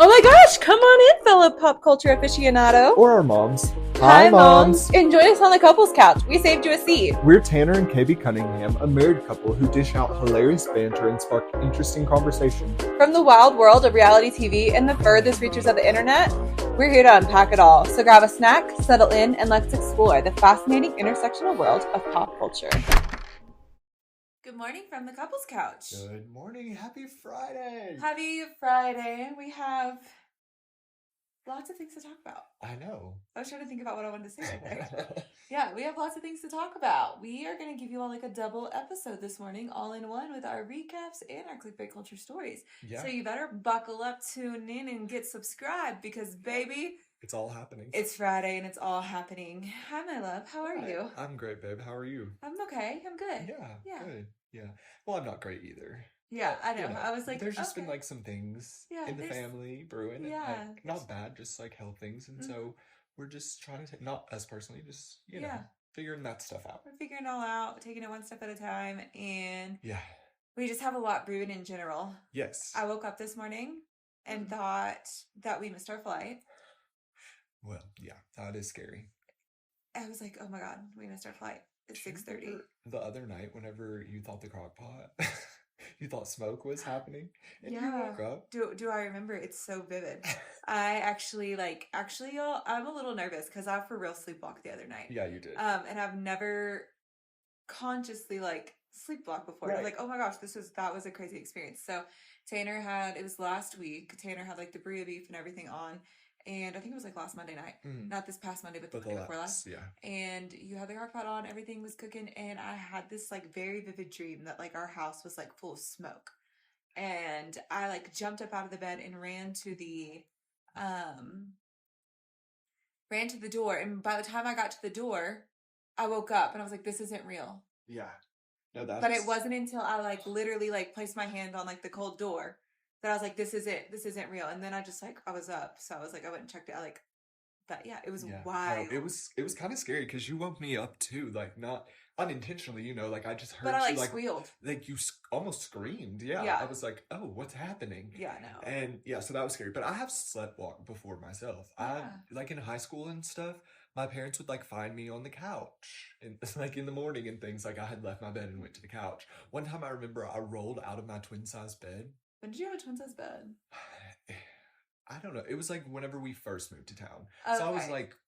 Oh my gosh, come on in, fellow pop culture aficionado. Or our moms. Hi, moms. And join us on the couples couch. We saved you a seat. We're Tanner and KB Cunningham, a married couple who dish out hilarious banter and spark interesting conversation. From the wild world of reality TV and the furthest reaches of the internet, we're here to unpack it all. So grab a snack, settle in, and let's explore the fascinating intersectional world of pop culture. Good morning from the couples couch. Good morning. Happy Friday. Happy Friday. We have lots of things to talk about. I know. I was trying to think about what I wanted to say right there. Yeah, we have lots of things to talk about. We are going to give you all like a double episode this morning, all in one, with our recaps and our clickbait culture stories. Yeah. So you better buckle up, tune in, and get subscribed because, baby, it's all happening. It's Friday and it's all happening. Hi, my love. How are you? I'm great, babe. How are you? I'm okay. I'm good. Yeah. Good. Yeah. Well, I'm not great either. Yeah, I know. I was like, there's just been like some things in the family brewing. Yeah. And, like, not bad, just like health things. And so we're just trying to take, not us personally, just, you know, figuring that stuff out. We're figuring it all out, taking it one step at a time. And we just have a lot brewing in general. Yes. I woke up this morning and thought that we missed our flight. Well, yeah, that is scary. I was like, oh my God, we missed our flight. It's 6:30. The other night, whenever you thought the crock pot, you thought smoke was happening, and you woke up. Do I remember? It's so vivid. I actually, y'all, I'm a little nervous because I for real sleepwalked the other night. Yeah, you did. And I've never consciously sleepwalked before. Right. I was like, oh my gosh, that was a crazy experience. So it was last week. Tanner had like the burrito beef and everything on. And I think it was like last Monday night. Not this past Monday, but the Monday before last. Yeah. And you had the crock pot on, everything was cooking, and I had this like very vivid dream that like our house was like full of smoke. And I like jumped up out of the bed and ran to the door. And by the time I got to the door, I woke up and I was like, this isn't real. Yeah. No, But it wasn't until I like literally like placed my hand on like the cold door that I was like, this isn't real. And then I just I was up. So I was like, I went and checked it. But yeah, it was wild. No, it was kind of scary because you woke me up too, like not unintentionally, you know, like I just heard but I you squealed. Like you almost screamed. Yeah. I was like, oh, what's happening? Yeah, I know. And yeah, so that was scary. But I have sleptwalked before myself. I like in high school and stuff. My parents would like find me on the couch and like in the morning and things. Like I had left my bed and went to the couch. One time I remember I rolled out of my twin size bed. When did you have a twin size bed? I don't know. It was like whenever we first moved to town. Okay. So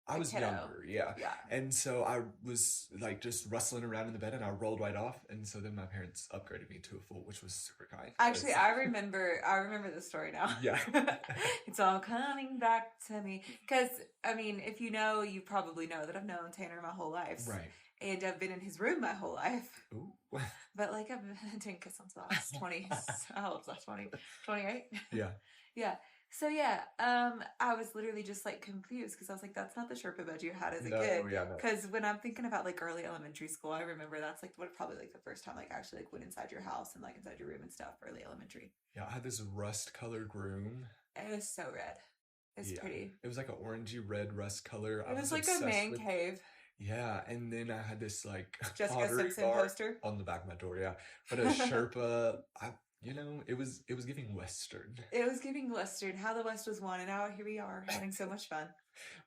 I was younger. Yeah. Yeah. And so I was like just rustling around in the bed and I rolled right off. And so then my parents upgraded me to a full, which was super kind. Actually, I remember this story now. Yeah. It's all coming back to me. Because, I mean, if you know, you probably know that I've known Tanner my whole life. Right. And I've been in his room my whole life. Ooh. But like I didn't kiss since I was 20. How old was I? 20? 28? Yeah. Yeah. So yeah, I was literally just like confused because I was like, that's not the Sherpa bed you had as a kid. Yeah, because when I'm thinking about like early elementary school, I remember that's like probably like the first time like actually like went inside your house and like inside your room and stuff, early elementary. Yeah, I had this rust colored room. It was so red. It's pretty. It was like an orangey red rust color. It was like a man cave. Yeah, and then I had this like Jessica Simpson poster on the back of my door. Yeah, but a Sherpa. You know, it was giving Western. It was giving Western. How the West was won, and now here we are having so much fun.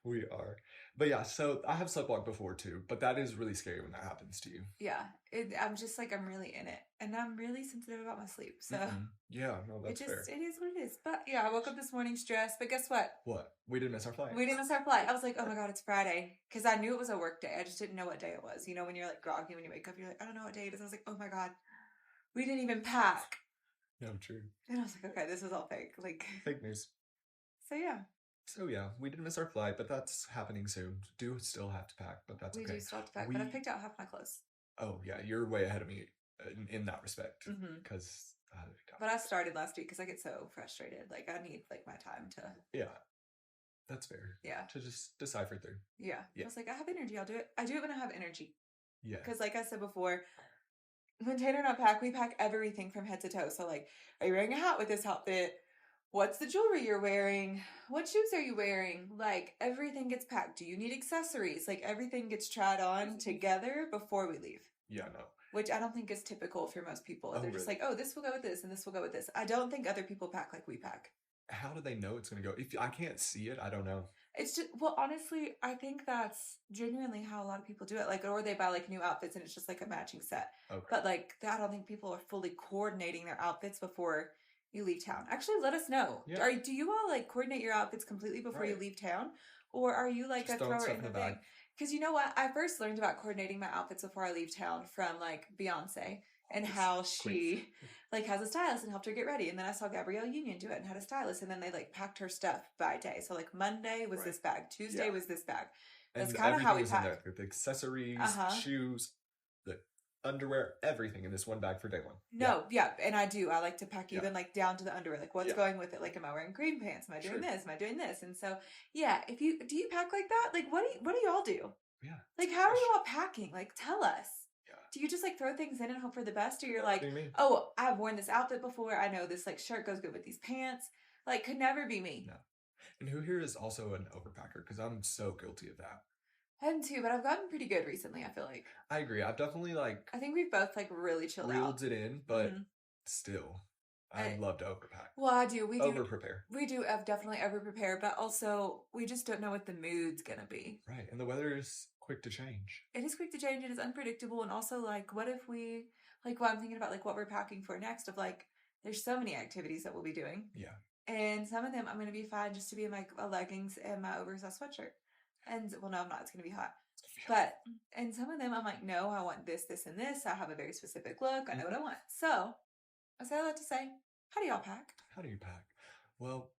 We are. But yeah, so I have sleptwalked before too, but that is really scary when that happens to you. Yeah, I'm just like, I'm really in it, and I'm really sensitive about my sleep, so. Yeah, no, that's fair. It is what it is. But yeah, I woke up this morning stressed, but guess what? What? We didn't miss our flight. We didn't miss our flight. I was like, oh my God, it's Friday. Because I knew it was a work day. I just didn't know what day it was. You know, when you're like groggy, when you wake up, you're like, I don't know what day it is. I was like, oh my God, we didn't even pack. No, true. And I was like, okay, this is all fake. Like fake news. So yeah, we didn't miss our flight, but that's happening soon. Do still have to pack, but that's okay. We do still have to pack, but I picked out half my clothes. Oh yeah, you're way ahead of me in that respect. Because But I started last week because I get so frustrated. Like I need like my time to. Yeah, that's fair. Yeah. To just decipher through. Yeah. I was like, I have energy. I'll do it. I do it when I have energy. Yeah. Because like I said before, when Tanner and I pack, we pack everything from head to toe. So like, are you wearing a hat with this outfit? What's the jewelry you're wearing? What shoes are you wearing? Like everything gets packed. Do you need accessories? Like everything gets tried on together before we leave. Yeah, no. Which I don't think is typical for most people. They're just like, oh, this will go with this and this will go with this. I don't think other people pack like we pack. how do they know it's going to go? If I can't see it, I don't know. It's just, well, honestly, I think that's genuinely how a lot of people do it. Like, or they buy like new outfits and it's just like a matching set. Okay. But like, I don't think people are fully coordinating their outfits before you leave town. Actually, let us know. Yeah. Do you all like coordinate your outfits completely before you leave town? Or are you like Just a throwing thrower stuff in in the the thing? bag. Because you know what? I first learned about coordinating my outfits before I leave town from like Beyonce and how she like has a stylist and helped her get ready. And then I saw Gabrielle Union do it and had a stylist, and then they like packed her stuff by day. So like Monday was this bag, Tuesday was this bag. That's kind of how we was in there. pack. The accessories, shoes, the underwear, everything in this one bag for day one. No, yeah, and I do. I like to pack even like down to the underwear. Like what's going with it? Like, am I wearing green pants? Am I doing this? Am I doing this? And so, yeah, if you do you pack like that? Like, what do y'all do? Yeah. Like, how are you all packing? Like, tell us. Yeah. Do you just like throw things in and hope for the best, or you're like, oh, I've worn this outfit before. I know this like shirt goes good with these pants. Like, could never be me. No. And who here is also an overpacker? Because I'm so guilty of that. I am too, but I've gotten pretty good recently, I feel like. I agree. I've definitely like... I think we've both like really chilled out. Reeled it in, but still, I'd love to overpack. Well, I do. We do. Over-prepare. We do definitely over-prepare, but also we just don't know what the mood's going to be. Right, and the weather is quick to change. It is quick to change. It is unpredictable, and also like, what if we... Like, what I'm thinking about, like, what we're packing for next of, like, there's so many activities that we'll be doing. Yeah. And some of them I'm going to be fine just to be in my leggings and my oversized sweatshirt. And, well, no, I'm not. It's going to be hot. But, and some of them I'm like, no, I want this, this, and this. I have a very specific look. I know what I want. So, I say all that to say, how do y'all pack? How do you pack? Well,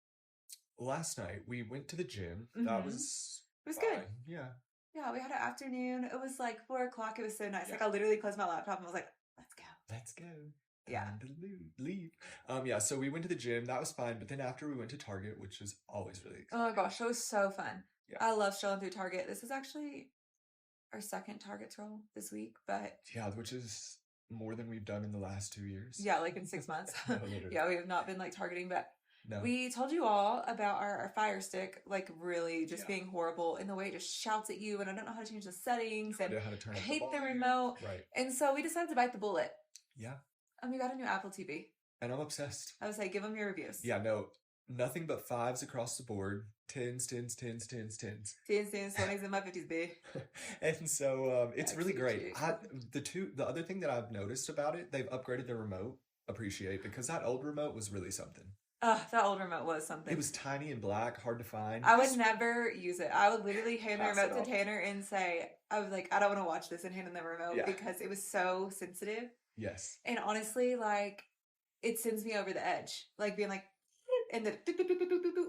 last night we went to the gym. That was... It was good. Yeah. Yeah, we had an afternoon. It was like 4 o'clock. It was so nice. Yeah. Like, I literally closed my laptop and was like, let's go. Let's go. Yeah. Time to leave. Yeah, so we went to the gym. That was fine. But then after we went to Target, which was always really exciting. Oh my gosh, it was so fun. Yeah. I love strolling through Target. This is actually our second Target stroll this week, but... Yeah, which is more than we've done in the last 2 years. Yeah, like in 6 months. No, yeah, we have not been like targeting, but... No. We told you all about our Fire Stick, like really just being horrible in the way it just shouts at you, and I don't know how to change the settings, and I hate the remote. Right. And so we decided to bite the bullet. Yeah. And we got a new Apple TV. And I'm obsessed. I was like, give them your reviews. Yeah, no, nothing but 5s across the board. 10s, 10s, 10s, 10s, 10s. 10s, 10s, 20s, and my 50s, babe. And so it's really great. The other thing that I've noticed about it, they've upgraded the remote. Appreciate, because that old remote was really something. That old remote was something. It was tiny and black, hard to find. I would never use it. I would literally hand the remote to Tanner and say, I was like, I don't want to watch this, and hand him the remote because it was so sensitive. Yes. And honestly, like, it sends me over the edge. Like, being like, and the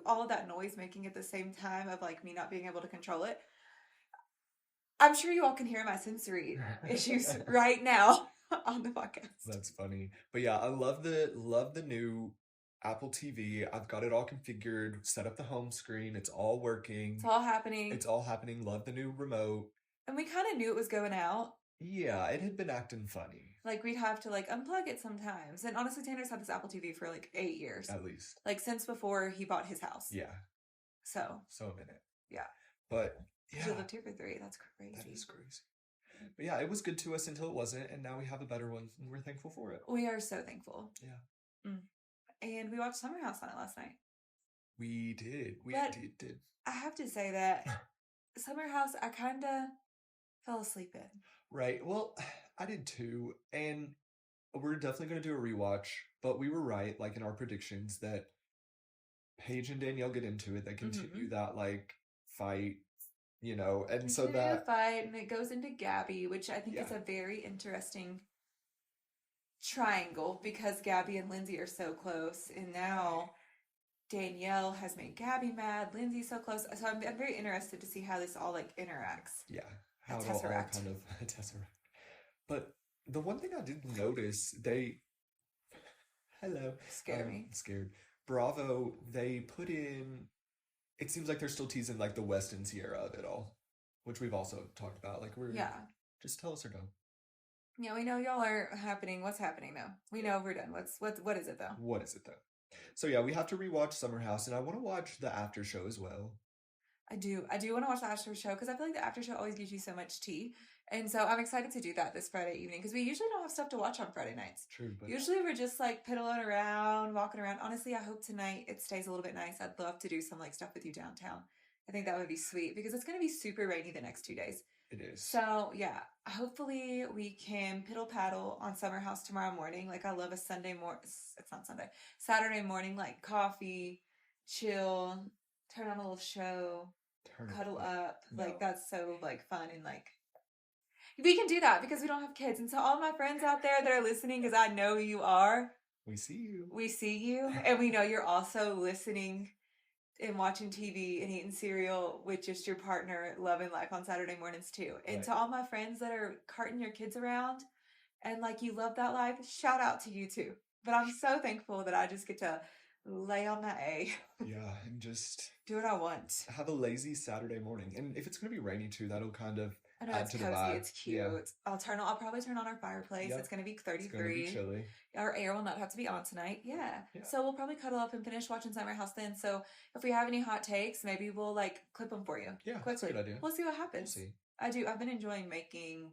all of that noise making at the same time of, like, me not being able to control it. I'm sure you all can hear my sensory issues right now on the podcast. That's funny. But yeah, I love the new Apple TV. I've got it all configured, set up the home screen. It's all working. It's all happening. It's all happening. Love the new remote. And we kind of knew it was going out. Yeah, it had been acting funny. Like, we'd have to, like, unplug it sometimes. And honestly, Tanner's had this Apple TV for, like, 8 years. At least. Like, since before he bought his house. Yeah. So a minute. Yeah. But, yeah. He lived here for 3. That's crazy. That is crazy. But yeah, it was good to us until it wasn't. And now we have a better one. And we're thankful for it. We are so thankful. Yeah. And we watched Summer House on it last night. We did. We did. I have to say that Summer House, I kind of fell asleep in. Right. Well, I did too. And we're definitely going to do a rewatch. But we were right, like in our predictions, that Paige and Danielle get into it. They continue that, like, fight, you know. And so that fight, and it goes into Gabby, which I think is a very interesting triangle, because Gabby and Lindsay are so close, and now Danielle has made Gabby mad. Lindsay's so close, so I'm very interested to see how this all like interacts. Yeah, how it all kind of tesseract. But the one thing I did notice, Scare me. Scared. Bravo, they put in. It seems like they're still teasing like the Weston Sierra of it all, which we've also talked about. Like just tell us or don't. Yeah, we know y'all are happening. What's happening though? We know we're done. What is it though? What is it though? So yeah, we have to rewatch Summer House, and I want to watch the after show as well. I do want to watch the after show because I feel like the after show always gives you so much tea, And so I'm excited to do that this Friday evening because we usually don't have stuff to watch on Friday nights. True, but Usually we're just like piddling around, walking around. Honestly, I hope tonight it stays a little bit nice. I'd love to do some like stuff with you downtown. I think that would be sweet because it's going to be super rainy the next 2 days. it is. So yeah, hopefully we can piddle paddle on Summer House tomorrow morning. Like I love a Sunday morning. It's not Sunday. Saturday morning, like coffee, chill, turn on a little show, cuddle up. No. Like that's so like fun and like we can do that because we don't have kids. And so all my friends out there that are listening, because I know you are. We see you. We see you. And we know you're also listening and watching TV and eating cereal with just your partner, loving life on Saturday mornings too. And to all my friends that are carting your kids around and like you love that life, shout out to you too. But I'm so thankful that I just get to lay on my A. Yeah, and just do what I want. Have a lazy Saturday morning. And if it's going to be rainy too, that'll kind of I know, add it's to cozy, the vibe. it's cute. Yeah. I'll probably turn on our fireplace. Yep. It's going to be 33. It's going to be chilly. Our air will not have to be on tonight. Yeah. So we'll probably cuddle up and finish watching Summer House then. So if we have any hot takes, maybe we'll like clip them for you. Yeah, quickly. That's a good idea. We'll see what happens. We'll see. I've been enjoying making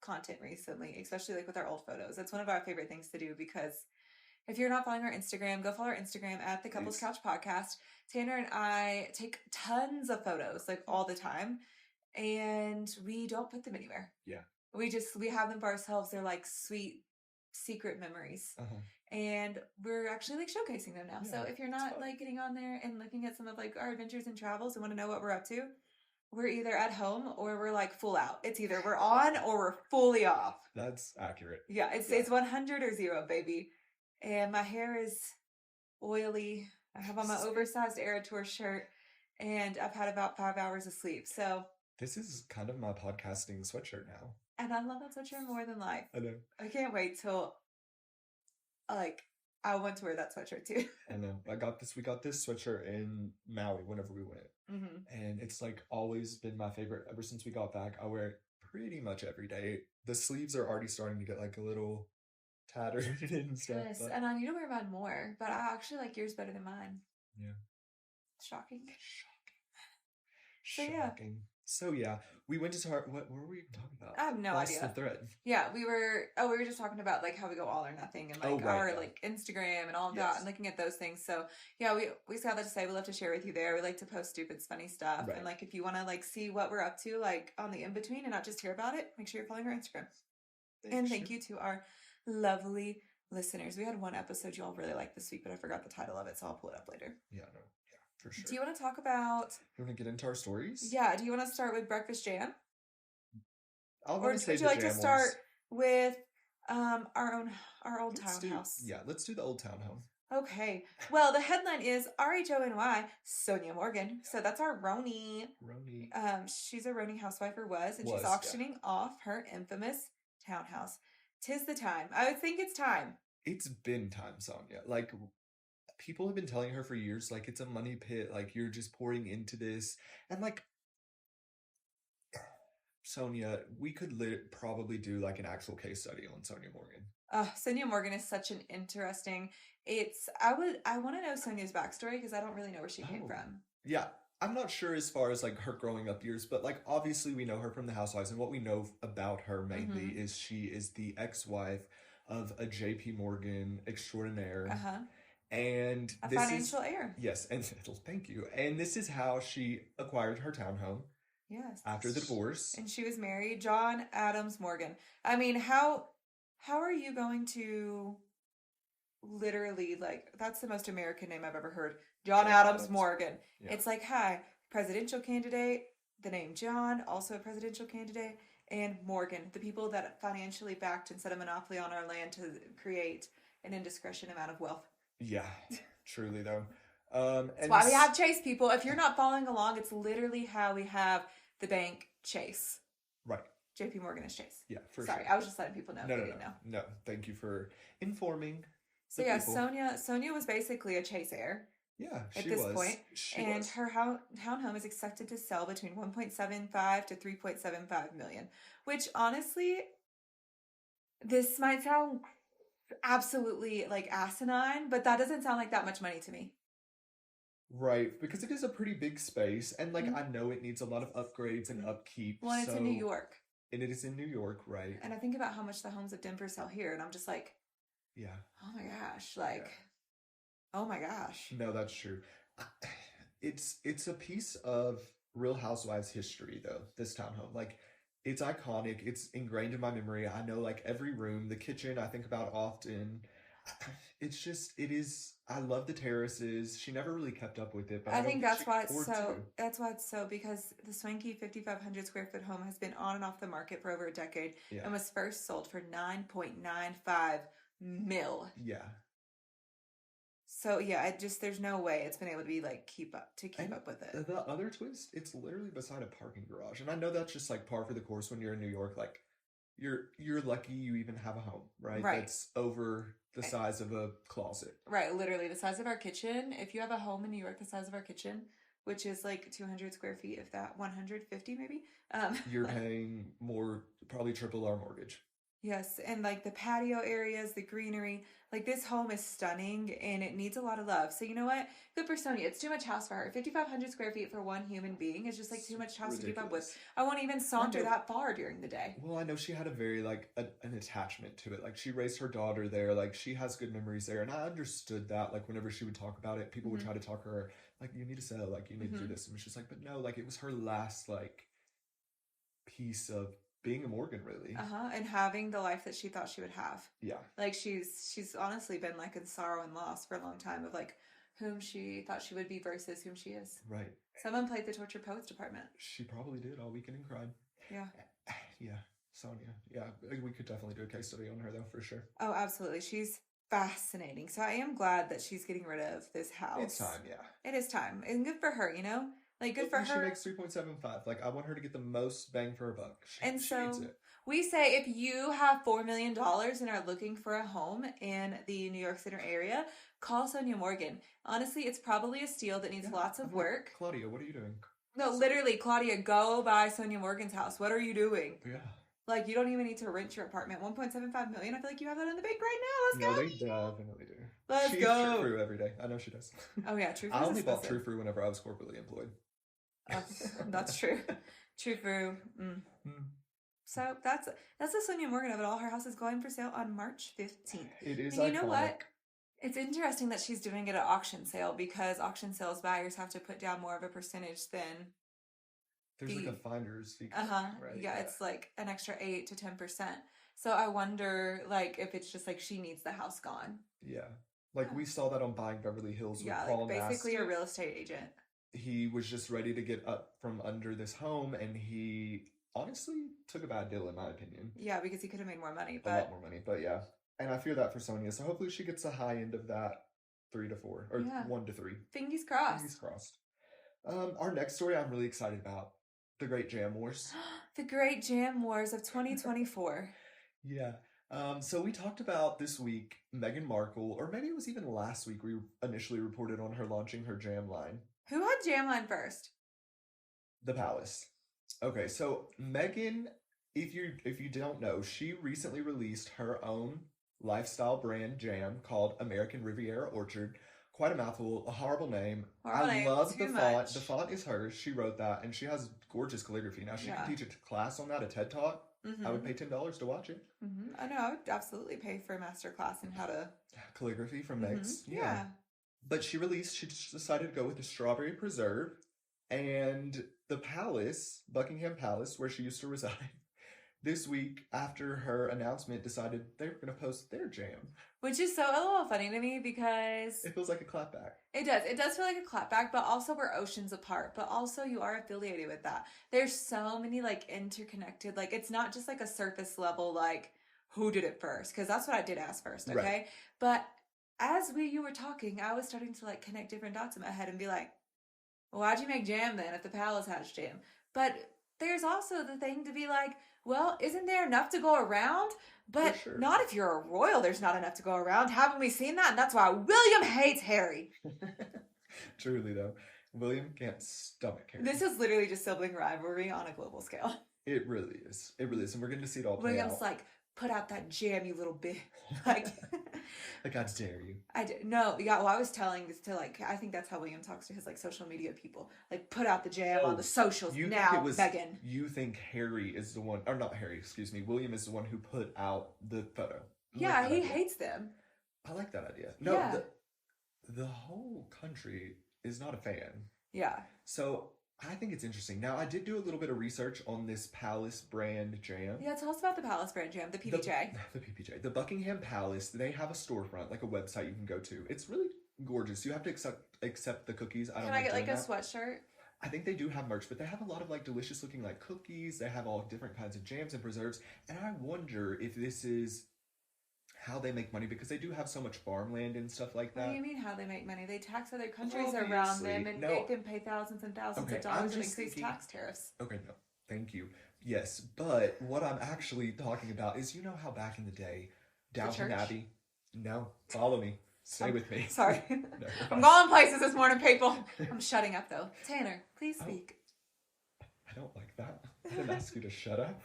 content recently, especially like with our old photos. It's one of our favorite things to do because if you're not following our Instagram, go follow our Instagram at the Couples Couch Podcast. Tanner and I take tons of photos like all the time. And we don't put them anywhere. Yeah. We have them for ourselves. They're like sweet secret memories. And we're actually like showcasing them now. Yeah, so if you're not like getting on there and looking at some of like our adventures and travels and want to know what we're up to, we're either at home or we're like full out. It's either we're on or we're fully off. That's accurate. Yeah, it's 100 or 0, baby. And my hair is oily. I have on my oversized Era Tour shirt and I've had about 5 hours of sleep. So this is kind of my podcasting sweatshirt now. And I love that sweatshirt more than life. I know. I can't wait till, like, I want to wear that sweatshirt too. I know. We got this sweatshirt in Maui whenever we went. And it's like always been my favorite ever since we got back. I wear it pretty much every day. The sleeves are already starting to get like a little tattered and stuff. Yes, and I need to wear mine more, but I actually like yours better than mine. Yeah. Shocking. Shocking. So yeah, we went to What were we even talking about? I have no idea. The thread. Yeah, we were just talking about like how we go all or nothing and like our like Instagram and all of that and looking at those things. So yeah, we got that to say. We love to share with you there. We like to post stupid, funny stuff. And like if you want to like see what we're up to like on the in between and not just hear about it, make sure you're following our Instagram. Thank you to our lovely listeners. We had one episode you all really liked this week, but I forgot the title of it, so I'll pull it up later. Yeah, no. For sure. Do you want to talk about... You want to get into our stories? Yeah. Do you want to start with breakfast jam? Or would you like to start with our old townhouse? Let's do the old townhome. Okay. Well, the headline is RHONY, Sonja Morgan. So that's our rhony. Rhony. She's a rhony housewife or was, and she's auctioning off her infamous townhouse. 'Tis the time. I would think it's time. It's been time, Sonja. Like... People have been telling her for years, like, it's a money pit, like, you're just pouring into this. And, like, Sonja, we could probably do, like, an actual case study on Sonja Morgan. Sonja Morgan is such an interesting... I want to know Sonja's backstory, because I don't really know where she came from. Yeah, I'm not sure as far as, like, her growing up years, but, like, obviously we know her from The Housewives, and what we know about her mainly is she is the ex-wife of a J.P. Morgan extraordinaire. And a financial heir. Yes, and thank you. And this is how she acquired her townhome. Yes. After the divorce. And she was married, John Adams Morgan. I mean, how are you going to literally, like, that's the most American name I've ever heard. John Adams Morgan. Yeah. It's like, hi, presidential candidate, the name John, also a presidential candidate, and Morgan, the people that financially backed and set a monopoly on our land to create an indiscretion amount of wealth. Yeah, truly though. That's why we have Chase, people. If you're not following along, it's literally how we have the bank Chase. Right. JP Morgan is Chase. Yeah, for Sorry, I was just letting people know. No. Thank you for informing. So yeah, Sonja was basically a Chase heir. Yeah, at this point. And her townhome is expected to sell between 1.75 to 3.75 million, which honestly, this might sound absolutely like asinine, but that doesn't sound like that much money to me. Right, because it is a pretty big space, and like I know it needs a lot of upgrades and upkeep. Well, it's in New York. And it is in New York, right? And I think about how much the homes of Denver sell here, and I'm just like, Yeah. oh my gosh, like, oh my gosh. No, that's true. It's a piece of Real Housewives history though, this townhome. Like it's iconic. It's ingrained in my memory. I know like every room, the kitchen I think about often. It's just it is I love the terraces. She never really kept up with it, but I I don't think think she that's could why it's afford so, to. that's why it's so, because the swanky 5,500 square foot home has been on and off the market for over a decade Yeah. and was first sold for 9.95 mil. Yeah. So yeah, I just, there's no way it's been able to be like keep And up with it. the other twist, it's literally beside a parking garage. And I know that's just like par for the course when you're in New York. Like you're lucky you even have a home, right? Right. That's over the size of a closet. Right, literally the size of our kitchen. If you have a home in New York the size of our kitchen, which is like 200 square feet, if that, 150 maybe. You're paying more, probably triple our mortgage. Yes, and like the patio areas, the greenery, like this home is stunning and it needs a lot of love. So you know what? Good for Sonia. It's too much house for her. 5,500 square feet for one human being is just like too much house to keep up with. I won't even saunter that far during the day. Well, I know she had a very like an attachment to it. Like she raised her daughter there. Like she has good memories there, and I understood that. Like whenever she would talk about it, people would try to talk her like, "You need to sell. Like you need to do this," and she's like, "But no, like it was her last like piece of." Being a Morgan, really. And having the life that she thought she would have. Yeah. Like she's honestly been like in sorrow and loss for a long time of like whom she thought she would be versus whom she is. Right. Someone played the Torture Poets department. She probably did all weekend and cried. Yeah. Yeah. Sonia. Yeah. We could definitely do a case study on her though, for sure. Oh, absolutely. She's fascinating. So I am glad that she's getting rid of this house. It's time, yeah. It is time. And good for her, you know? Like, good for her. She makes 3.75. Like, I want her to get the most bang for her buck. She needs it. We say if you have $4 million and are looking for a home in the New York Center area, call Sonia Morgan. Honestly, it's probably a steal that needs lots of work. Claudia, what are you doing? No, literally, Claudia, go buy Sonia Morgan's house. What are you doing? Yeah. Like, you don't even need to rent your apartment. $1.75 million. I feel like you have that in the bank right now. Let's go. No, they definitely do. Let's She go. eats True Fruit every day. I know she does. Oh, yeah, True Fruit. I only bought True Fruit whenever I was corporately employed. That's true. True Fruit. So that's the Sonia Morgan of it all. Her house is going for sale on March 15th. It is and you iconic. know what? It's interesting that she's doing it at auction sale because auction sales buyers have to put down more of a percentage than there's like a finder's fee. Right? Yeah, it's like an extra 8 to 10%. So I wonder, like, if it's just like she needs the house gone. Yeah, like we saw that on Buying Beverly Hills. Yeah, with Paul like basically Nasty. a real estate agent. He was just ready to get up from under this home, and he honestly took a bad deal, in my opinion. Yeah, because he could have made more money, a lot more money. But yeah, and I fear that for Sonia. So hopefully she gets the high end of that 3 to 4 or 1 to 3. Fingers crossed. Fingers crossed. Our next story I'm really excited about. The Great Jam Wars. The Great Jam Wars of 2024. Yeah. So we talked about this week Meghan Markle, or maybe it was even last week we initially reported on her launching her jam line. Who had jam line first? The Palace. Okay, so Meghan, if you don't know, she recently released her own lifestyle brand jam called American Riviera Orchard. Quite a mouthful, a horrible name. I love the font. The font is hers. She wrote that, and she has gorgeous calligraphy. Now, she can teach a class on that, a TED Talk. I would pay $10 to watch it. I know. I would absolutely pay for a master class in how to... Calligraphy from Megs. Yeah. But she just decided to go with the strawberry preserve, and the palace, Buckingham Palace, where she used to reside, this week, after her announcement, decided they were going to post their jam. Which is so a little funny to me because... It feels like a clapback. It does. It does feel like a clapback, but also we're oceans apart. But also you are affiliated with that. There's so many like interconnected, like it's not just like a surface level, like who did it first? Because that's what I did ask first, okay? Right. But as you were talking, I was starting to like connect different dots in my head and be like, well, why'd you make jam then if the palace has jam? But there's also the thing to be like, well, isn't there enough to go around? But not if you're a royal, there's not enough to go around. Haven't we seen that? And that's why William hates Harry. Truly, though. William can't stomach Harry. This is literally just sibling rivalry on a global scale. It really is. It really is. And we're getting to see it all play William's out. like, put out that jam, you little bitch. Like, Like, I dare you. I did. No, yeah, well, I was telling this to, like, I think that's how William talks to his, like, social media people. Like, put out the jam on the socials You think it now, was, Meghan. you think Harry is the one, or not Harry, excuse me, William is the one who put out the photo. I like Yeah, that he idea. hates them. I like that idea. No, Yeah. the whole country is not a fan. Yeah. So I think it's interesting. Now, I did do a little bit of research on this Palace brand jam. Yeah, tell us about the Palace brand jam, the PBJ. The PBJ. The Buckingham Palace, they have a storefront, like a website you can go to. It's really gorgeous. You have to accept the cookies. Can I get, like, a sweatshirt? I think they do have merch, but they have a lot of, like, delicious looking, like, cookies. They have all different kinds of jams and preserves. And I wonder if this is how they make money, because they do have so much farmland and stuff like that. What do you mean how they make money? They tax other countries Obviously, around them and no. make them pay thousands and thousands of dollars and increase tax tariffs. Okay, no. Thank you. Yes, but what I'm actually talking about is, you know how back in the day, Downton Abbey... No, follow me. Stay with me. Sorry. No, I'm going places this morning, people. I'm shutting up, though. Tanner, please speak. I don't like that. I didn't ask you to shut up.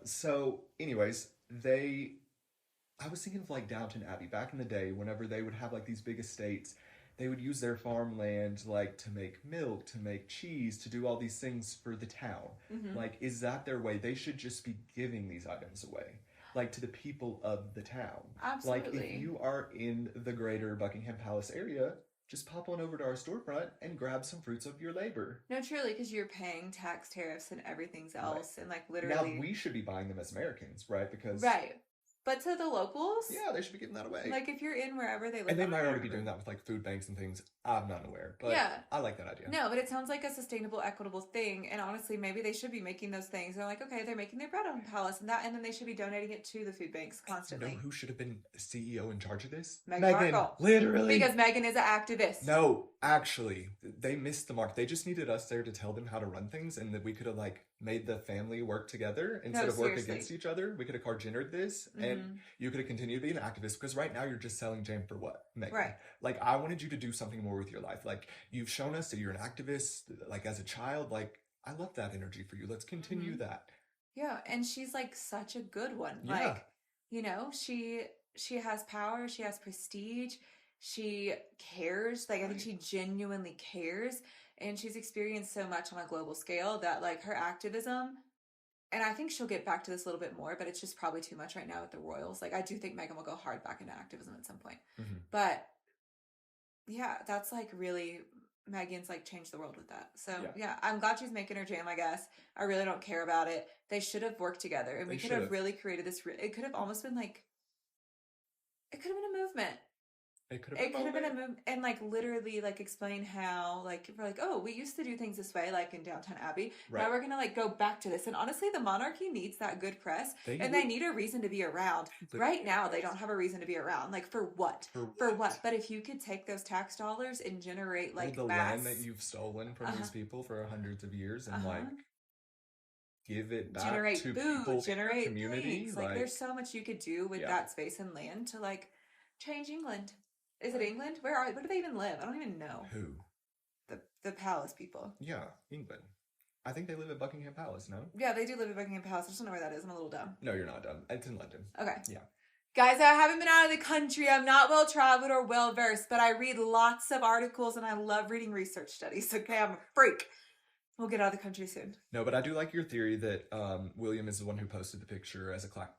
So, anyways, I was thinking of, like, Downton Abbey. Back in the day, whenever they would have, like, these big estates, they would use their farmland, like, to make milk, to make cheese, to do all these things for the town. Mm-hmm. Like, is that their way? They should just be giving these items away, like, to the people of the town. Absolutely. Like, if you are in the greater Buckingham Palace area, just pop on over to our storefront and grab some fruits of your labor. No, truly, because you're paying tax tariffs and everything else, right. And, like, literally... Now, we should be buying them as Americans, right? Because... Right. But to the locals? Yeah, they should be giving that away. Like, if you're in wherever they live... And they might already be doing that with, like, food banks and things. I'm not aware. But yeah. I like that idea. No, but it sounds like a sustainable, equitable thing. And honestly, maybe they should be making those things. They're like, okay, they're making their bread on Palace and that, and then they should be donating it to the food banks constantly. You know who should have been CEO in charge of this? Meghan Markle. Literally. Because Meghan is an activist. No, actually, they missed the mark. They just needed us there to tell them how to run things, and that we could have, like, made the family work together instead of work against each other. We could have Cargendered this, and you could have continued to be an activist, because right now you're just selling jam for what, Meghan? Right. Like, I wanted you to do something more with your life. Like, you've shown us that you're an activist, like, as a child. Like, I love that energy for you. Let's continue that. Yeah, and she's, like, such a good one. Yeah. Like, you know, she has power, she has prestige, she cares. Like, I think she genuinely cares. And she's experienced so much on a global scale that, like, her activism, and I think she'll get back to this a little bit more, but it's just probably too much right now with the royals. Like, I do think Meghan will go hard back into activism at some point. Mm-hmm. But, yeah, that's, like, really, Meghan's, like, changed the world with that. So, yeah, I'm glad she's making her jam, I guess. I really don't care about it. They should have worked together, and we could have really created this, it could have almost been, like, it could have been a movement. It could have been a move, and, like, literally, like, explain how, like, we're like, oh, we used to do things this way, like in Downton Abbey. Right. Now we're gonna, like, go back to this. And honestly, the monarchy needs that good press, they need a reason to be around. Right now, they don't have a reason to be around. Like, for what? For what? But if you could take those tax dollars and generate, like, the land that you've stolen from these people for hundreds of years and like give it back to people in your community. Like, there's so much you could do with that space and land to, like, change England. Is it England? Where do they even live? I don't even know. Who? The palace people. Yeah, England. I think they live at Buckingham Palace, no? Yeah, they do live at Buckingham Palace. I just don't know where that is. I'm a little dumb. No, you're not dumb. It's in London. Okay. Yeah. Guys, I haven't been out of the country. I'm not well traveled or well versed, but I read lots of articles and I love reading research studies. Okay, I'm a freak. We'll get out of the country soon. No, but I do like your theory that William is the one who posted the picture as a clap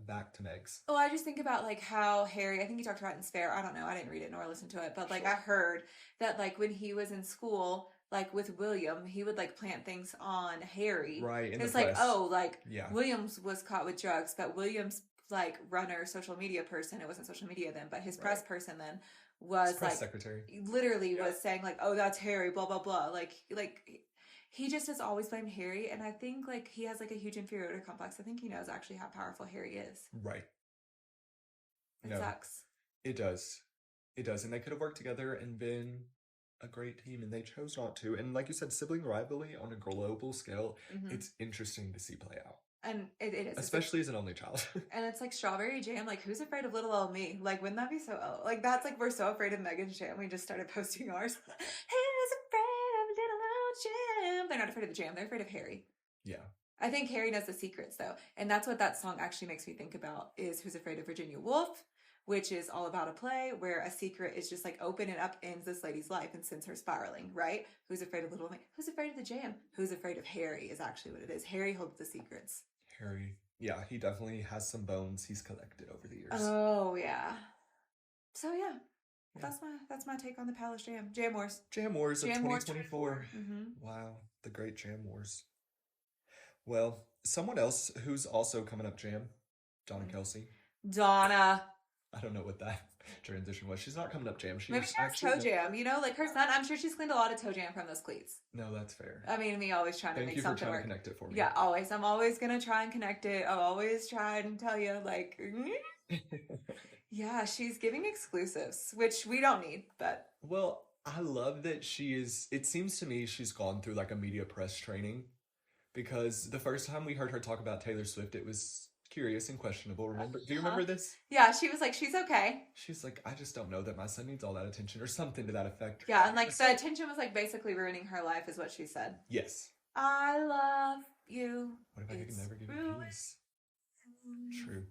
back to Megs. Oh, I just think about, like, how Harry, I think he talked about it in Spare. I don't know. I didn't read it nor listen to it. But, like, I heard that, like, when he was in school, like, with William, he would, like, plant things on Harry. Right. It's like, oh, like, Williams was caught with drugs, but William's, like, runner, social media person, it wasn't social media then, but his press person then was, his press like, secretary. Literally was saying, like, oh, that's Harry, blah, blah, blah. Like, he just has always blamed Harry, and I think, like, he has, like, a huge inferiority complex. I think he knows actually how powerful Harry is. Right. It sucks. It does. It does. And they could have worked together and been a great team, and they chose not to. And like you said, sibling rivalry on a global scale, it's interesting to see play out. And it is. Especially as an only child. And it's like strawberry jam. Like, who's afraid of little old me? Like, wouldn't that be so... Like, that's like, we're so afraid of Meghan's jam. We just started posting ours. Who's afraid of little old jam? They're not afraid of the jam. They're afraid of Harry. Yeah. I think Harry knows the secrets though. And that's what that song actually makes me think about is Who's Afraid of Virginia Woolf, which is all about a play where a secret is just like open and up ends this lady's life and sends her spiraling, right? Who's afraid of Little Women? Who's afraid of the jam? Who's afraid of Harry is actually what it is. Harry holds the secrets. Harry. Yeah, he definitely has some bones he's collected over the years. Oh yeah. So yeah. That's my take on the Palace Jam. Jam Wars. Jam Wars of Jam Wars 2024. Wow, the great Jam Wars. Well, someone else who's also coming up jam, Donna Kelce. Donna. I don't know what that transition was. She's not coming up jam. Maybe she has toe jam. You know, like her son, I'm sure she's cleaned a lot of toe jam from those cleats. No, that's fair. I mean, me always trying to make something work. Thank you for trying to connect it for me. Yeah, always. I'm always going to try and connect it. I'll always try and tell you, like, yeah, she's giving exclusives, which we don't need, but. Well, I love that it seems to me she's gone through like a media press training. Because the first time we heard her talk about Taylor Swift, it was curious and questionable. Do you remember this? Yeah, she was like, she's okay. She's like, I just don't know that my son needs all that attention or something to that effect. Yeah, and like the attention was like basically ruining her life is what she said. Yes. I love you. What if I could never give you peace? True.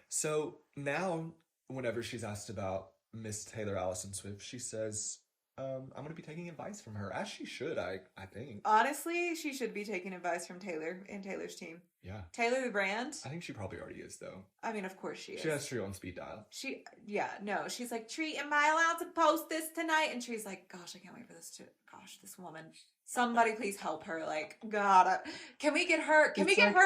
So now, whenever she's asked about Miss Taylor Allison Swift, she says, I'm going to be taking advice from her, as she should, I think. Honestly, she should be taking advice from Taylor and Taylor's team. Yeah. Taylor the brand. I think she probably already is, though. I mean, of course she is. She has Tree on speed dial. She's like, Tree, am I allowed to post this tonight? And Tree's like, gosh, I can't wait for this this woman. Somebody please help her. Like, God, can we get her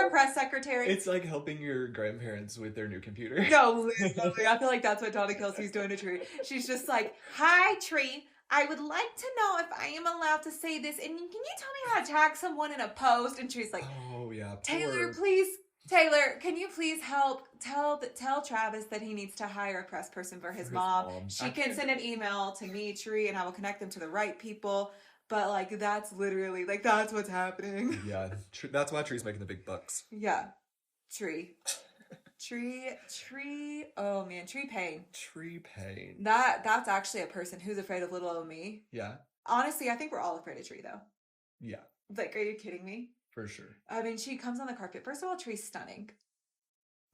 a press secretary? It's like helping your grandparents with their new computer. No, literally. I feel like that's what Donna Kelce's doing to Tree. She's just like, hi, Tree. I would like to know if I am allowed to say this, and can you tell me how to tag someone in a post? And she's like, oh yeah, Taylor, can you please help tell Travis that he needs to hire a press person for his mom. She can send an email to me, Tree, and I will connect them to the right people. But like that's literally like that's what's happening. Yeah, that's why Tree's making the big bucks. Yeah, Tree. Oh man, Paine. Paine. That's actually a person who's afraid of little old me. Yeah. Honestly, I think we're all afraid of Tree though. Yeah. Like, are you kidding me? For sure. I mean, she comes on the carpet. First of all, Tree's stunning.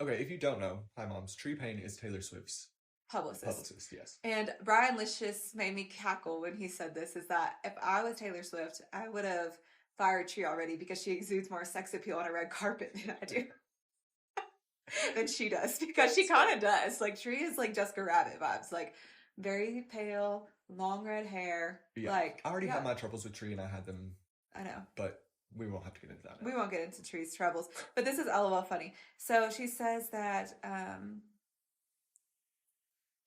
Okay, if you don't know, hi moms, Paine is Taylor Swift's publicist, yes. And Brian Licious made me cackle when he said this, is that if I was Taylor Swift, I would have fired Tree already because she exudes more sex appeal on a red carpet than I do. Than she does, because she kind of does. Like, Tree is like Jessica Rabbit vibes, like very pale, long red hair. Yeah. Like, I already had my troubles with Tree, and I had them. I know, but we won't have to get into that now. We won't get into Tree's troubles, but this is LOL funny. So she says that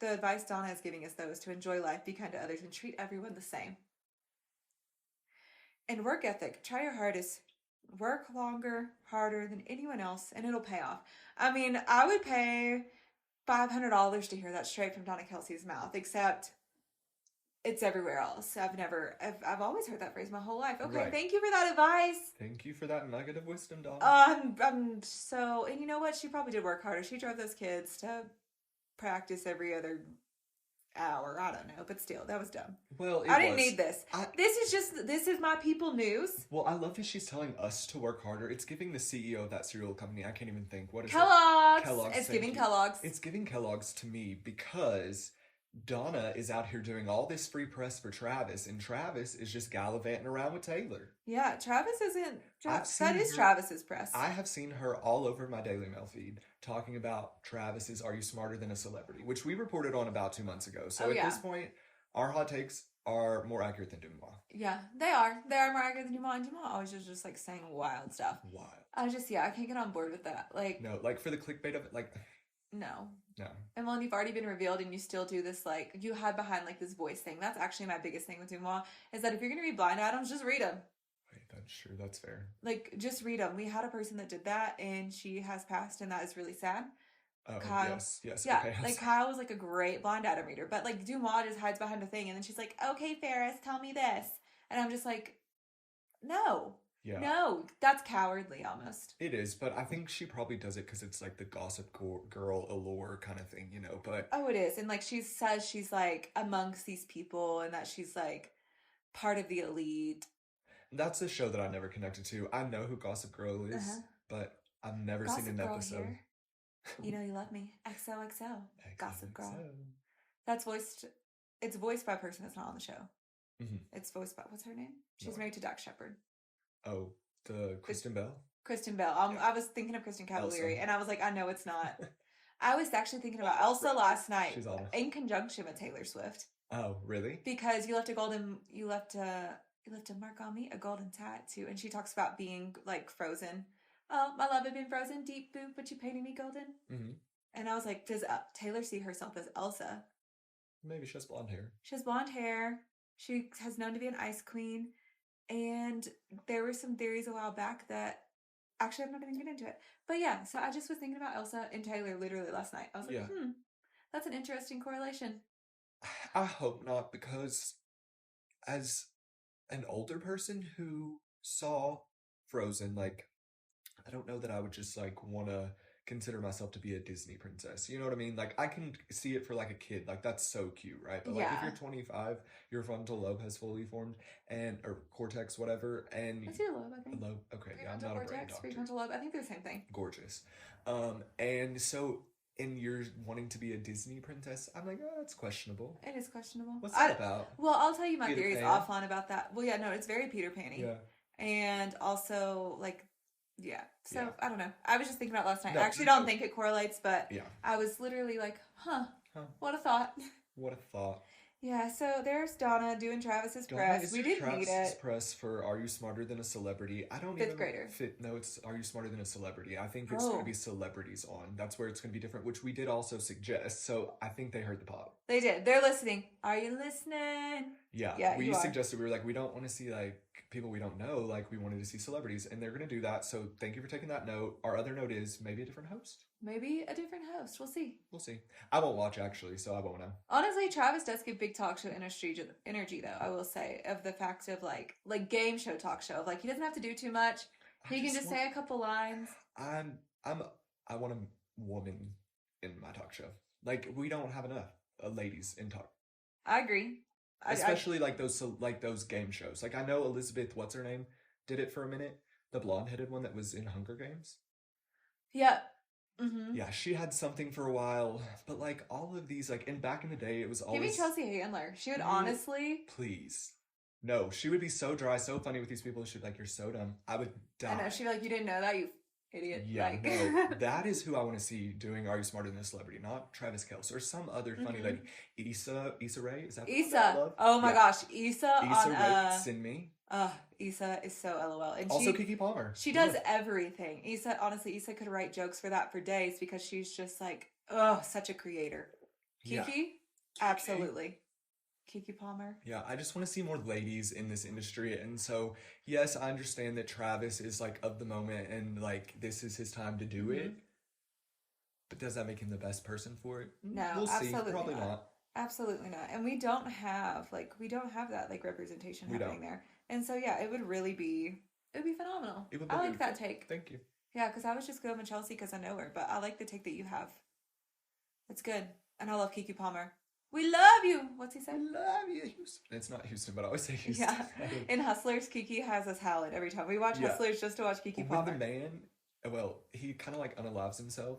the advice Donna is giving us though is to enjoy life, be kind to others, and treat everyone the same. And work ethic. Try your hardest. Work longer, harder than anyone else, and it'll pay off. I mean, I would pay $500 to hear that straight from Donna Kelce's mouth, except it's everywhere else. I've always heard that phrase my whole life. Okay, right. Thank you for that advice. Thank you for that nugget of wisdom, Donna. And you know what? She probably did work harder. She drove those kids to practice every other hour. I don't know, but still, that was dumb. Well, I didn't need this. This is my people news. Well, I love that she's telling us to work harder. It's giving the CEO of that cereal company, I can't even think, what is Kellogg's. It? Kellogg's. It's giving Kellogg's. It's giving Kellogg's to me because Donna is out here doing all this free press for Travis, and Travis is just gallivanting around with Taylor. Yeah, Travis isn't. That is Travis's press. I have seen her all over my Daily Mail feed talking about Travis's "Are You Smarter Than a Celebrity," which we reported on about 2 months ago. So at this point, our hot takes are more accurate than Dumois. Yeah, they are. They are more accurate than Dumois. And Dumois always just like saying wild stuff. Wild. I can't get on board with that. Like, no, like for the clickbait of it, like. No. No. And when you've already been revealed and you still do this, like, you hide behind, like, this voice thing. That's actually my biggest thing with Dumois, is that if you're going to read blind items, just read them. Wait, that's true. That's fair. Like, just read them. We had a person that did that, and she has passed, and that is really sad. Oh, Kyle. Yes. Yeah, okay, like, Kyle was, like, a great blind item reader. But, like, Dumois just hides behind a thing, and then she's like, okay, Ferris, tell me this. And I'm just like, no. Yeah. No, that's cowardly almost. It is, but I think she probably does it because it's like the gossip girl allure kind of thing, you know, but... Oh, it is. And like she says she's like amongst these people and that she's like part of the elite. That's a show that I never connected to. I know who Gossip Girl is, but I've never seen Gossip an Girl episode. here. You know you love me. XOXO. Gossip Girl. It's voiced by a person that's not on the show. Mm-hmm. It's voiced by, what's her name? She's married to Dax Shepard. Oh, Kristen Bell? Kristen Bell. I was thinking of Kristen Cavallari, and I was like, I know it's not. I was actually thinking about Elsa last night in conjunction with Taylor Swift. Oh, really? Because you left a mark on me, a golden tattoo, and she talks about being like frozen. Oh, my love had been frozen deep, boo, but you painted me golden. Mm-hmm. And I was like, does Taylor see herself as Elsa? Maybe she has blonde hair. She has blonde hair. She has known to be an ice queen. And there were some theories a while back that, actually I'm not going to get into it. But yeah, so I just was thinking about Elsa and Taylor literally last night. I was like, that's an interesting correlation. I hope not, because as an older person who saw Frozen, like, I don't know that I would just, like, want to consider myself to be a Disney princess. You know what I mean? Like, I can see it for, like, a kid. Like, that's so cute, right? But, like, if you're 25, your frontal lobe has fully formed, or cortex, whatever, and... That's your lobe, I think. Lobe? Okay, yeah, I'm not a brain doctor. Prefrontal lobe, I think they're the same thing. Gorgeous. And so... And you're wanting to be a Disney princess? I'm like, oh, that's questionable. It is questionable. What's that about? Well, I'll tell you my theories offline about that. Well, yeah, no, it's very Peter Pan-y. Yeah. And also, like, yeah. So, I don't know. I was just thinking about last night. I actually don't think it correlates, but I was literally like, what a thought. What a thought. Yeah, so there's Donna doing Travis's press. We didn't need it. Travis's press for Are You Smarter Than a Celebrity? I don't Fifth grader. No, it's Are You Smarter Than a Celebrity? I think it's going to be celebrities on. That's where it's going to be different, which we did also suggest. So I think they heard the pop. They did. They're listening. Are you listening? Yeah, we suggested, we were like, we don't want to see like people we don't know. Like we wanted to see celebrities, and they're going to do that. So thank you for taking that note. Our other note is maybe a different host. Maybe a different host. We'll see. I won't watch, actually, so I won't know. Honestly, Travis does give big talk show energy, though, I will say, of the fact of, like game show talk show. Like, he doesn't have to do too much. He can just say a couple lines. I want a woman in my talk show. Like, we don't have enough ladies in talk. I agree. Especially, like those game shows. Like, I know Elizabeth, what's her name, did it for a minute. The blonde-headed one that was in Hunger Games. Yeah. Mm-hmm. Yeah, she had something for a while, but like all of these, like, and back in the day, it was always... Give me Chelsea Handler. She would honestly... Please. No, she would be so dry, so funny with these people. She'd be like, you're so dumb. I would die. I know, she'd be like, you didn't know that, you idiot. Yeah, no, that is who I want to see doing Are You Smarter Than a Celebrity? Not Travis Kelce or some other funny lady. Issa Rae? Is that Issa? Oh my gosh, Issa on... Rae, Send Me. Issa is so LOL. And also Keke Palmer. She does everything. Issa could write jokes for that for days because she's just like, such a creator. Keke? Absolutely. Keke Palmer. Yeah, I just want to see more ladies in this industry. And so, yes, I understand that Travis is like of the moment and like this is his time to do it. But does that make him the best person for it? No, we'll see. Absolutely Probably not. Absolutely not. And we don't have that like representation happening there. And so yeah, it would be phenomenal. I like that take. Thank you. Yeah, because I was just going with Chelsea because I know her, but I like the take that you have. It's good. And I love Keke Palmer. We love you. What's he say? We love you, Houston. It's not Houston, but I always say Houston. Yeah. In Hustlers, Keke has us howling every time. We watch Hustlers just to watch Keke Palmer. When the man, he kind of like unalives himself.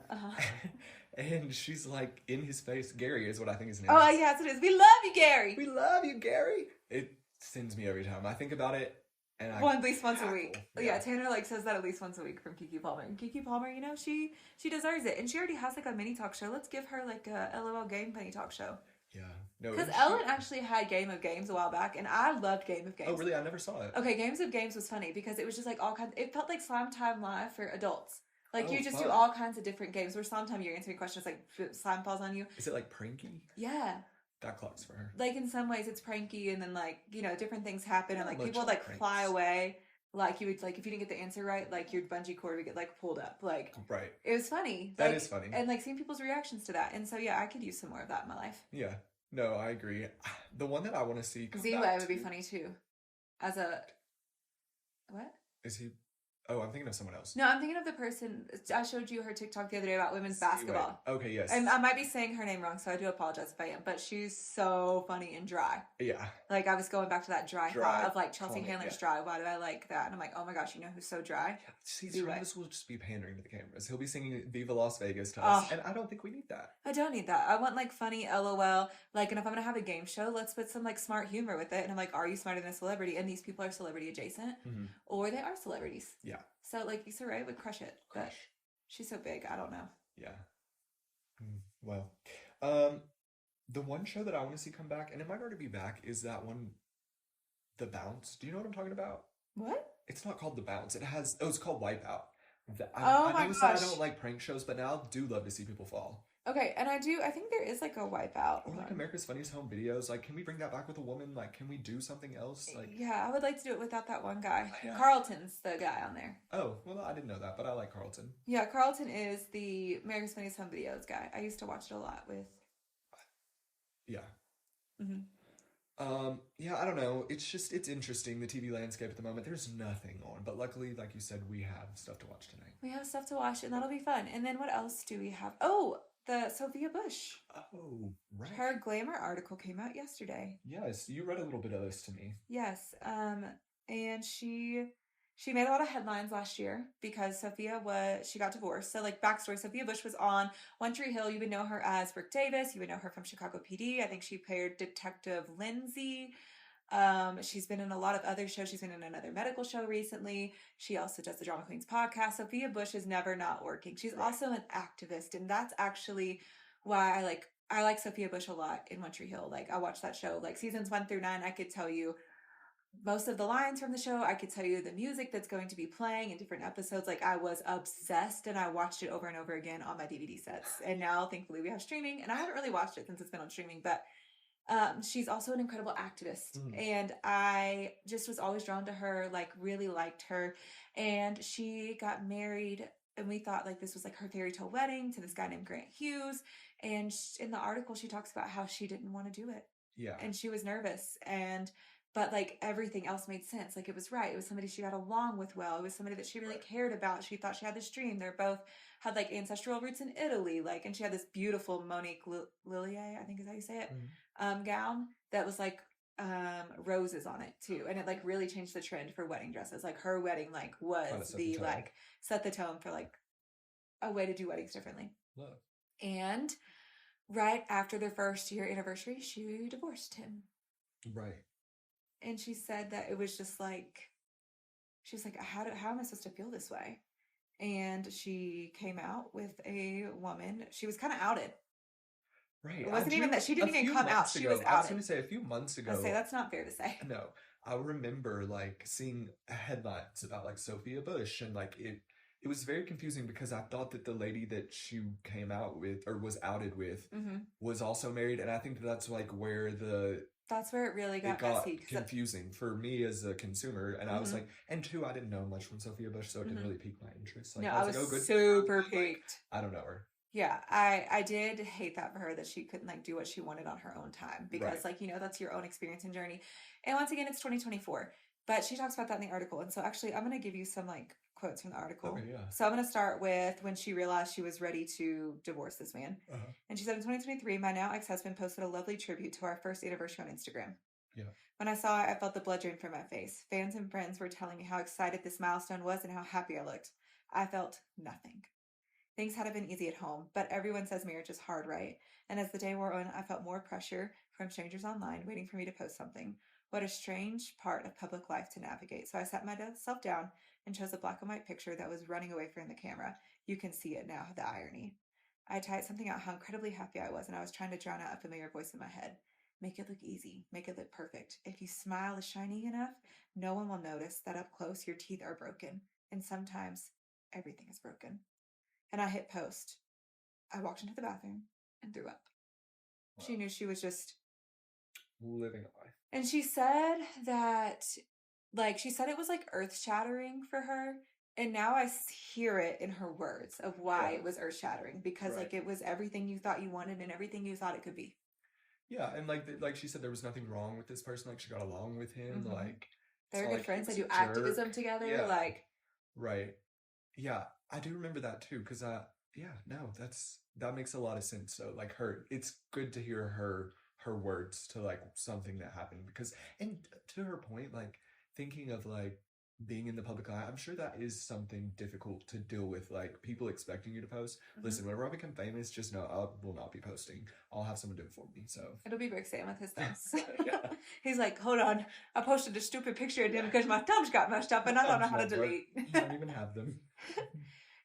And she's like in his face. Gary is what I think his name is. Oh, yes, it is. We love you, Gary. We love you, Gary. It sends me every time I think about it. And at least once a week. Yeah, Tanner says that at least once a week from Keke Palmer. And Keke Palmer, she deserves it. And she already has like a mini talk show. Let's give her like a LOL Game Penny talk show. Yeah. No. Because Ellen actually had Game of Games a while back, and I loved Game of Games. Oh, really? I never saw it. Okay, Games of Games was funny because it was just like all kinds. It felt like Slime Time Live for adults. Like you just do all kinds of different games. Where Slime Time, you're answering questions like slime falls on you. Is it like pranky? Yeah. That clocks for her. Like in some ways it's pranky, and then like different things happen, and like people like fly away. Like you would if you didn't get the answer right, like your bungee cord would get like pulled up. Like right. It was funny. That is funny. And like seeing people's reactions to that. And so yeah, I could use some more of that in my life. Yeah. No, I agree. The one that I want to see Z-Way would be funny too. As a what? Is he? Oh, I'm thinking of someone else. No, I'm thinking of the person. I showed you her TikTok the other day about women's basketball. Okay, yes. And I might be saying her name wrong, so I do apologize if I am. But she's so funny and dry. Yeah. Like, I was going back to that dry thought of, like, Chelsea Handler's dry. Why do I like that? And I'm like, oh my gosh, you know who's so dry? Yeah. See, Travis will just be pandering to the cameras. He'll be singing Viva Las Vegas to us. And I don't think we need that. I don't need that. I want, like, funny LOL. Like, and if I'm going to have a game show, let's put some, like, smart humor with it. And I'm like, are you smarter than a celebrity? And these people are celebrity adjacent. Mm-hmm. Or they are celebrities. Yeah. So, like, Issa Rae would crush it. But she's so big. I don't know. Yeah. Well, the one show that I want to see come back, and it might already be back, is that one, The Bounce. Do you know what I'm talking about? What? It's not called The Bounce. It's called Wipeout. I noticed that I don't like prank shows, but now I do love to see people fall. Okay, and I think there is, like, a Wipeout. Or, like, America's Funniest Home Videos. Like, can we bring that back with a woman? Like, can we do something else? Like, yeah, I would like to do it without that one guy. Yeah. Carlton's the guy on there. Oh, well, I didn't know that, but I like Carlton. Yeah, Carlton is the America's Funniest Home Videos guy. I used to watch it a lot with... Yeah. Mm-hmm. Yeah, I don't know. It's interesting, the TV landscape at the moment. There's nothing on, but luckily, like you said, we have stuff to watch tonight. We have stuff to watch, and that'll be fun. And then what else do we have? Oh, the Sophia Bush. Oh, right. Her Glamour article came out yesterday. Yes, you read a little bit of this to me. Yes, and she made a lot of headlines last year because she got divorced. So, like, backstory, Sophia Bush was on One Tree Hill. You would know her as Brooke Davis. You would know her from Chicago PD. I think she paired Detective Lindsay. She's been in a lot of other shows. She's been in another medical show recently. She also does the Drama Queens podcast. Sophia Bush is never not working. She's also an activist, and that's actually why I like Sophia Bush a lot in One Tree Hill. Like, I watched that show, like, seasons 1 through 9. I could tell you most of the lines from the show. I could tell you the music that's going to be playing in different episodes. Like, I was obsessed, and I watched it over and over again on my DVD sets. And now, thankfully, we have streaming, and I haven't really watched it since it's been on streaming, but she's also an incredible activist. And I just was always drawn to her, like, really liked her. And she got married, and we thought, like, this was, like, her fairy tale wedding to this guy named Grant Hughes. And in the article, she talks about how she didn't want to do it. Yeah. And she was nervous. But, like, everything else made sense. Like, it was right. It was somebody she got along with well. It was somebody that she really cared about. She thought she had this dream. They're both had, like, ancestral roots in Italy. Like, and she had this beautiful Monique Lillier, I think is how you say it, gown that was, like, roses on it, too. And it, like, really changed the trend for wedding dresses. Like, her wedding, like, was set the tone for, like, a way to do weddings differently. Love. And right after their first year anniversary, she divorced him. Right. And she said that it was just like, she was like, how am I supposed to feel this way? And she came out with a woman. She was kind of outed. Right. It wasn't even that she didn't even come out. She was outed. I was going to say a few months ago. I say that's not fair to say. No. I remember, like, seeing headlines about, like, Sophia Bush, and, like, it was very confusing because I thought that the lady that she came out with, or was outed with, was also married. And I think that's, like, where that's where it really got messy. Confusing for me as a consumer. And I was like, and two, I didn't know much from Sophia Bush, so it didn't really pique my interest. Like, no, I was like, oh, good. super piqued. I don't know her. Yeah, I did hate that for her, that she couldn't, like, do what she wanted on her own time. Because, like, you know, that's your own experience and journey. And once again, it's 2024. But she talks about that in the article. And so actually, I'm going to give you some, like, quotes from the article. Okay, yeah. So I'm going to start with when she realized she was ready to divorce this man. And she said, in 2023, my now ex-husband posted a lovely tribute to our first anniversary on Instagram. Yeah. When I saw it, I felt the blood drain from my face. Fans and friends were telling me how excited this milestone was and how happy I looked. I felt nothing. Things hadn't been easy at home, but everyone says marriage is hard, right? And as the day wore on, I felt more pressure from strangers online waiting for me to post something. What a strange part of public life to navigate. So I sat myself down and chose a black and white picture that was running away from the camera. You can see it now, the irony. I typed something out how incredibly happy I was, and I was trying to drown out a familiar voice in my head. Make it look easy. Make it look perfect. If you smile is shining enough, no one will notice that up close your teeth are broken. And sometimes everything is broken. And I hit post. I walked into the bathroom and threw up. Wow. She knew she was just living a life. And she said that, like, she said it was, like, earth-shattering for her. And now I hear it in her words of why it was earth-shattering. Because, like, it was everything you thought you wanted and everything you thought it could be. Yeah, and, like she said, there was nothing wrong with this person. Like, she got along with him. Like, they're good friends. They do activism together. Yeah. Like, Right. Yeah, I do remember that too, because yeah, no, that makes a lot of sense. So like it's good to hear her words to like something that happened because and to her point, like thinking of like being in the public eye, I'm sure that is something difficult to deal with, like people expecting you to post. Listen, whenever I become famous, just know I will not be posting. I'll have someone do it for me. So It'll be Rick Sam with his thumbs. yeah. He's like, hold on, I posted a stupid picture of him because my thumbs got messed up and I don't know how to delete. I don't even have them.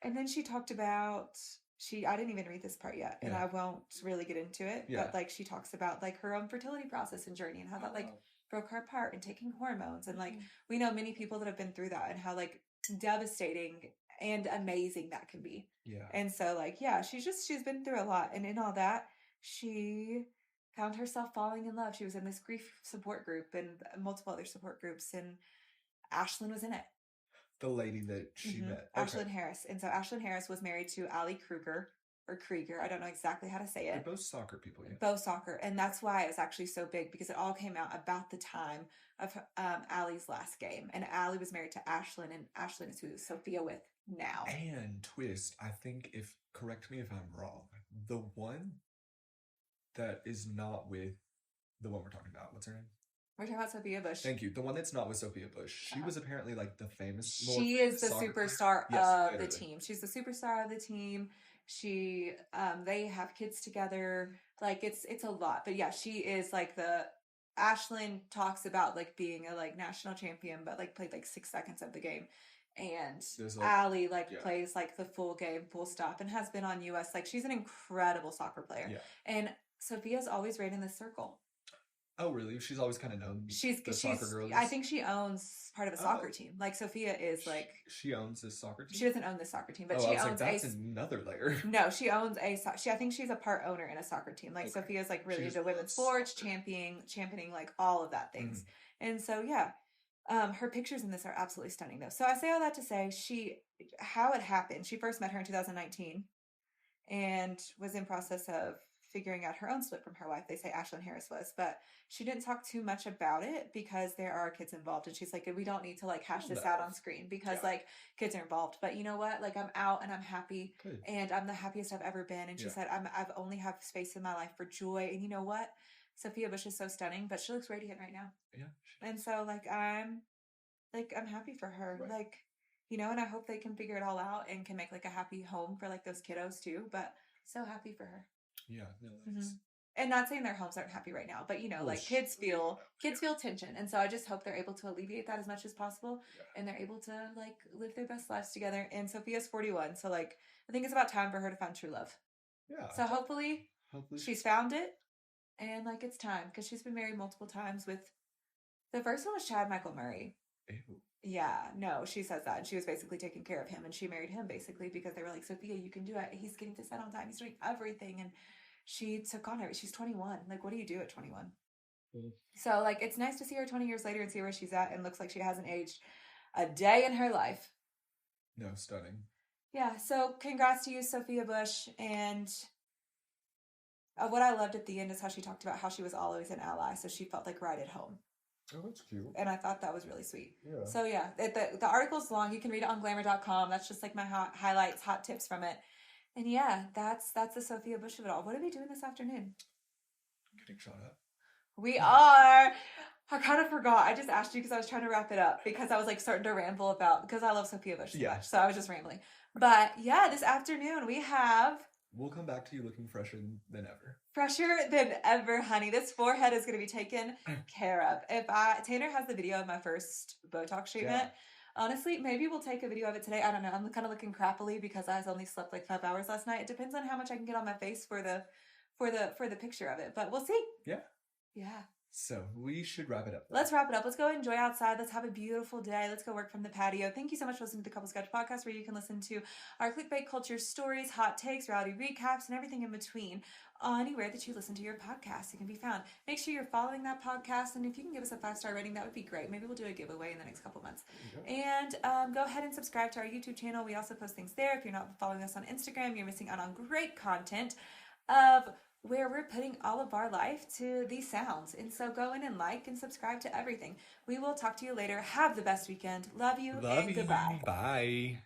And then she talked about I didn't even read this part yet, and Yeah. I won't really get into it. Yeah. But like she talks about like her own fertility process and journey and how that like broke her apart and taking hormones and like we know many people that have been through that and how like devastating and amazing that can be. Yeah. And so like yeah, she's been through a lot, and in all that she found herself falling in love. She was in this grief support group and multiple other support groups, and Ashlyn was in it. The lady that she met. Okay. Ashlyn Harris. And so Ashlyn Harris was married to Ali Kruger or Krieger. I don't know exactly how to say it. They're both soccer people, yeah. Both soccer. And that's why it's actually so big because it all came out about the time of Ali's last game. And Ali was married to Ashlyn, and Ashlyn is who Sophia with now. And twist, I think correct me if I'm wrong, the one that is not with the one we're talking about, what's her name? We're talking about Sophia Bush. Thank you. The one that's not with Sophia Bush. She was apparently like the famous. She is the superstar of the team. She's the superstar of the team. She, they have kids together. Like it's a lot. But yeah, she is like Ashlyn talks about like being a like national champion, but like played like 6 seconds of the game. And Ali plays like the full game, full stop, and has been on US. Like she's an incredible soccer player. Yeah. And Sophia's always right in this circle. Oh, really? She's always kind of known the soccer girls? I think she owns part of a soccer team. Like, Sophia is like... She owns this soccer team? She doesn't own this soccer team, but she owns that's another layer. No, she owns I think she's a part owner in a soccer team. Like, okay. Sophia's like really into women's sports, championing like all of that things. And so, yeah. Her pictures in this are absolutely stunning, though. So I say all that to say, how it happened. She first met her in 2019 and was in process of figuring out her own split from her wife. They say Ashlyn Harris was, but she didn't talk too much about it because there are kids involved. And she's like, we don't need to like hash this out on screen because like kids are involved. But you know what? Like I'm out and I'm happy. Good. And I'm the happiest I've ever been. And she said, I've only have space in my life for joy. And you know what? Sophia Bush is so stunning, but she looks radiant right now. Yeah. And so like I'm happy for her. Right. Like, you know, and I hope they can figure it all out and can make like a happy home for like those kiddos too. But so happy for her. Yeah, no, that's... And not saying their homes aren't happy right now, but you know, like kids feel tension, and so I just hope they're able to alleviate that as much as possible, and they're able to like live their best lives together. And Sophia's 41, so like I think it's about time for her to find true love. Yeah. So hopefully she's found it, and like it's time because she's been married multiple times. With the first one was Chad Michael Murray. Ew. Yeah, no, she says that. And she was basically taking care of him, and she married him basically because they were like, Sophia, you can do it. He's getting to set on time. He's doing everything. And she took on her. She's 21. Like, what do you do at 21? So, like, it's nice to see her 20 years later and see where she's at and looks like she hasn't aged a day in her life. No, stunning. Yeah, so congrats to you, Sophia Bush. And what I loved at the end is how she talked about how she was always an ally, so she felt like right at home. Oh, that's cute. And I thought that was really sweet. Yeah. So, yeah, the article's long. You can read it on glamour.com. That's just, like, my highlights, hot tips from it. And, yeah, that's the Sophia Bush of it all. What are we doing this afternoon? Getting shot at. We are. I kind of forgot. I just asked you because I was trying to wrap it up because I was, like, starting to ramble because I love Sophia Bush so much. So I was just rambling. But, yeah, this afternoon we have... We'll come back to you looking fresher than ever. Fresher than ever, honey. This forehead is going to be taken care of. Tanner has the video of my first Botox treatment. Yeah. Honestly, maybe we'll take a video of it today. I don't know. I'm kind of looking crappily because I only slept like 5 hours last night. It depends on how much I can get on my face for the picture of it, but we'll see. Yeah. Yeah. So we should wrap it up. Let's wrap it up. Let's go enjoy outside. Let's have a beautiful day. Let's go work from the patio. Thank you so much for listening to the Couple Sketch Podcast, where you can listen to our clickbait culture stories, hot takes, reality recaps, and everything in between anywhere that you listen to your podcast. It can be found. Make sure you're following that podcast, and if you can give us a 5-star rating, that would be great. Maybe we'll do a giveaway in the next couple months. And go ahead and subscribe to our YouTube channel. We also post things there. If you're not following us on Instagram, you're missing out on great content of where we're putting all of our life to these sounds. And so go in and like and subscribe to everything. We will talk to you later. Have the best weekend. Love you Love and you. goodbye. Bye.